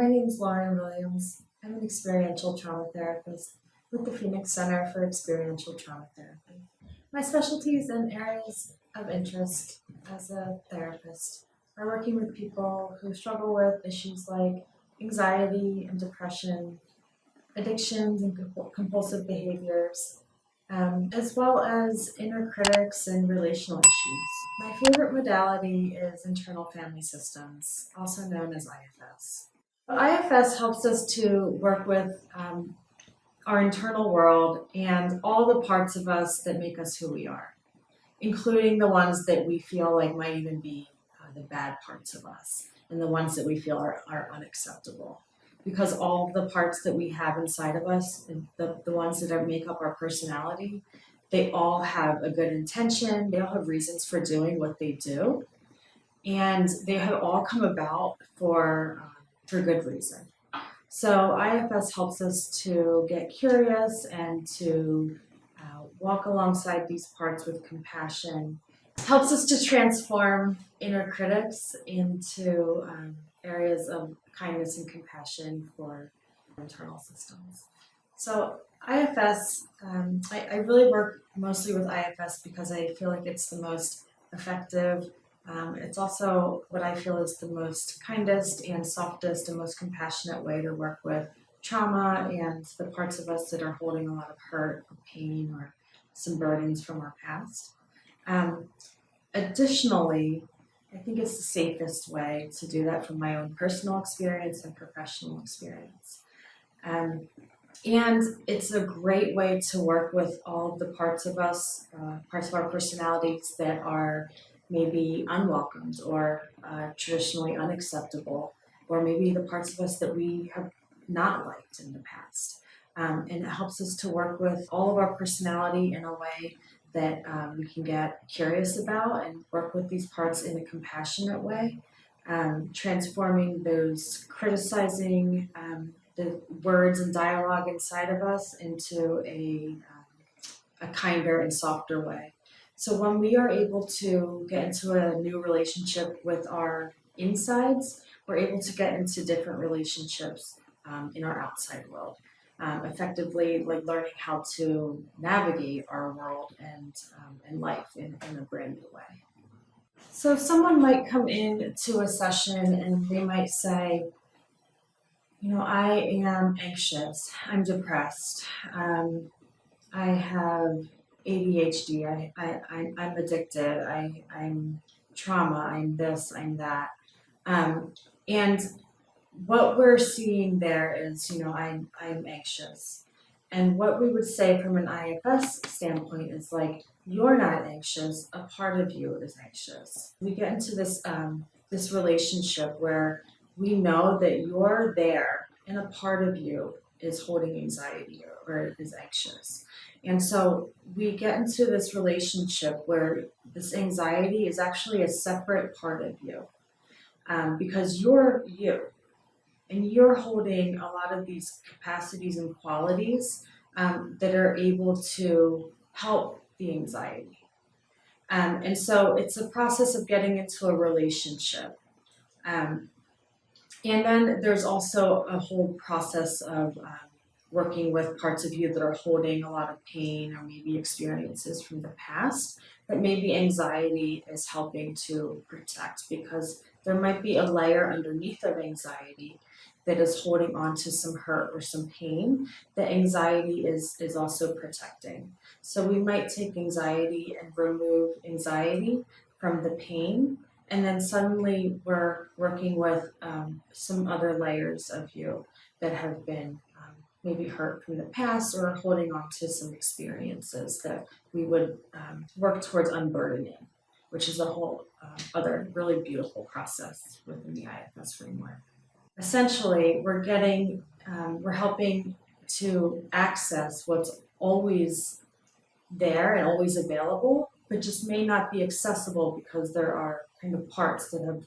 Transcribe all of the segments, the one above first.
name is Lauren Williams. I'm an experiential trauma therapist with the Phoenix Center for Experiential Trauma Therapy. My specialties and areas of interest as a therapist are working with people who struggle with issues like anxiety and depression, addictions and compulsive behaviors, as well as inner critics and relational issues. My favorite modality is internal family systems, also known as IFS. IFS helps us to work with our internal world and all the parts of us that make us who we are, including the ones that we feel like might even be the bad parts of us and the ones that we feel are unacceptable. Because all of the parts that we have inside of us, the ones that make up our personality, they all have a good intention, they all have reasons for doing what they do, and they have all come about for good reason. So IFS helps us to get curious and to walk alongside these parts with compassion. It helps us to transform inner critics into areas of kindness and compassion for internal systems. So IFS, I really work mostly with IFS because I feel like it's the most effective. It's also what I feel is the most kindest and softest and most compassionate way to work with trauma and the parts of us that are holding a lot of hurt or pain or some burdens from our past. Additionally, I think it's the safest way to do that from my own personal experience and professional experience. And it's a great way to work with all of the parts of us, parts of our personalities that are maybe unwelcomed or traditionally unacceptable, or maybe the parts of us that we have not liked in the past. And it helps us to work with all of our personality in a way that we can get curious about and work with these parts in a compassionate way, transforming those criticizing the words and dialogue inside of us into a kinder and softer way. So when we are able to get into a new relationship with our insides, we're able to get into different relationships in our outside world. Effectively, like learning how to navigate our world and life in a brand new way. So someone might come in to a session and they might say, I am anxious, I'm depressed, I have ADHD, I'm addicted, I'm trauma, I'm this, I'm that. And what we're seeing there is, I'm anxious. And what we would say from an IFS standpoint is like, you're not anxious, a part of you is anxious. We get into this relationship where we know that you're there and a part of you is holding anxiety or is anxious. And so we get into this relationship where this anxiety is actually a separate part of you, because you're you. And you're holding a lot of these capacities and qualities that are able to help the anxiety. And so it's a process of getting into a relationship. And then there's also a whole process of working with parts of you that are holding a lot of pain or maybe experiences from the past, but maybe anxiety is helping to protect, because there might be a layer underneath of anxiety that is holding on to some hurt or some pain that anxiety is also protecting. So we might take anxiety and remove anxiety from the pain, and then suddenly we're working with some other layers of you that have been maybe hurt from the past or holding on to some experiences that we would work towards unburdening, which is a whole other really beautiful process within the IFS framework. Essentially, we're helping to access what's always there and always available, but just may not be accessible because there are kind of parts that are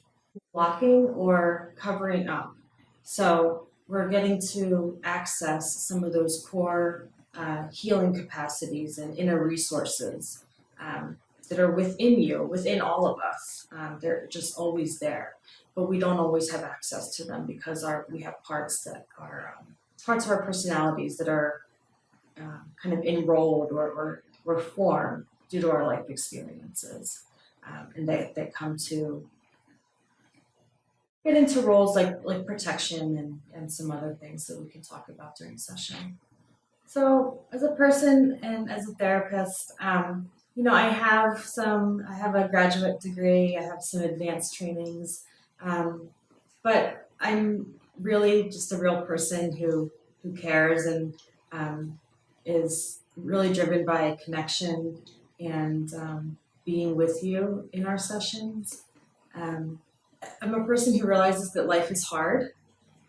blocking or covering up. So we're getting to access some of those core healing capacities and inner resources that are within you, within all of us. They're just always there, but we don't always have access to them because we have parts that are parts of our personalities that are kind of enrolled or formed due to our life experiences, and they come to get into roles like protection and some other things that we can talk about during session. So as a person and as a therapist, I have a graduate degree, I have some advanced trainings, but I'm really just a real person who cares and is really driven by connection and being with you in our sessions. I'm a person who realizes that life is hard,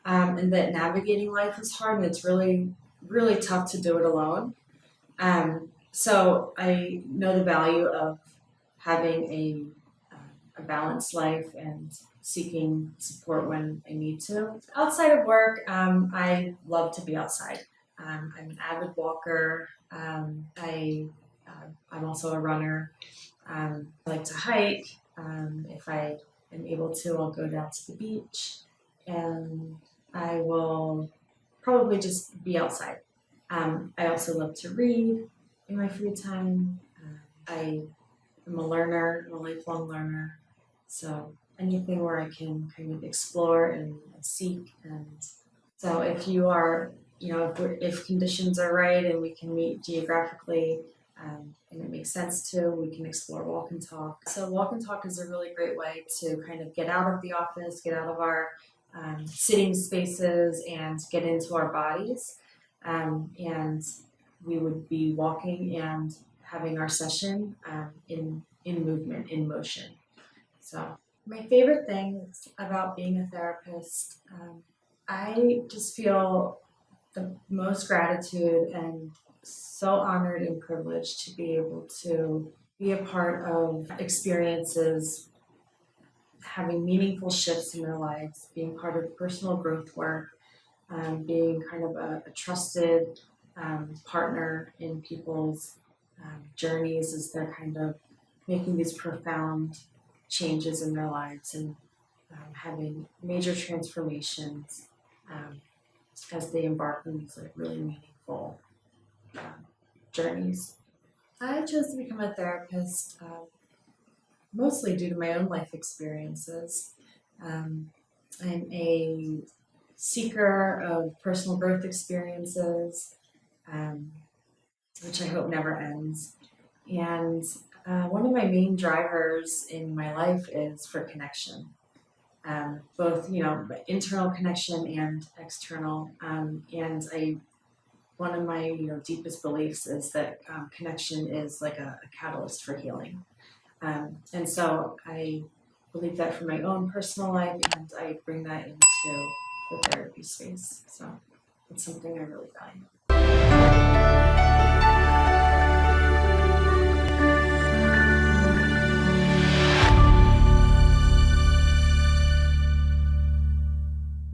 and that navigating life is hard, and it's really, really tough to do it alone. So I know the value of having a balanced life and seeking support when I need to. Outside of work, I love to be outside. I'm an avid walker. I'm also a runner. I like to hike. If I am able to, I'll go down to the beach, and I will probably just be outside. I also love to read in my free time. I am a learner, I'm a lifelong learner, so anything where I can kind of explore and seek. And so if you are, if conditions are right and we can meet geographically, and it makes sense to, we can explore walk and talk. So walk and talk is a really great way to kind of get out of the office, get out of our sitting spaces and get into our bodies. And we would be walking and having our session in movement, in motion. So my favorite things about being a therapist, I just feel the most gratitude and so honored and privileged to be able to be a part of experiences, having meaningful shifts in their lives, being part of personal growth work, being kind of a trusted partner in people's journeys as they're kind of making these profound changes in their lives and having major transformations as they embark on these really meaningful journeys. I chose to become a therapist mostly due to my own life experiences. I'm a seeker of personal growth experiences, which I hope never ends. And one of my main drivers in my life is for connection, both internal connection and external. And one of my deepest beliefs is that connection is like a catalyst for healing. And so I believe that for my own personal life, and I bring that into the therapy space. So it's something I really value.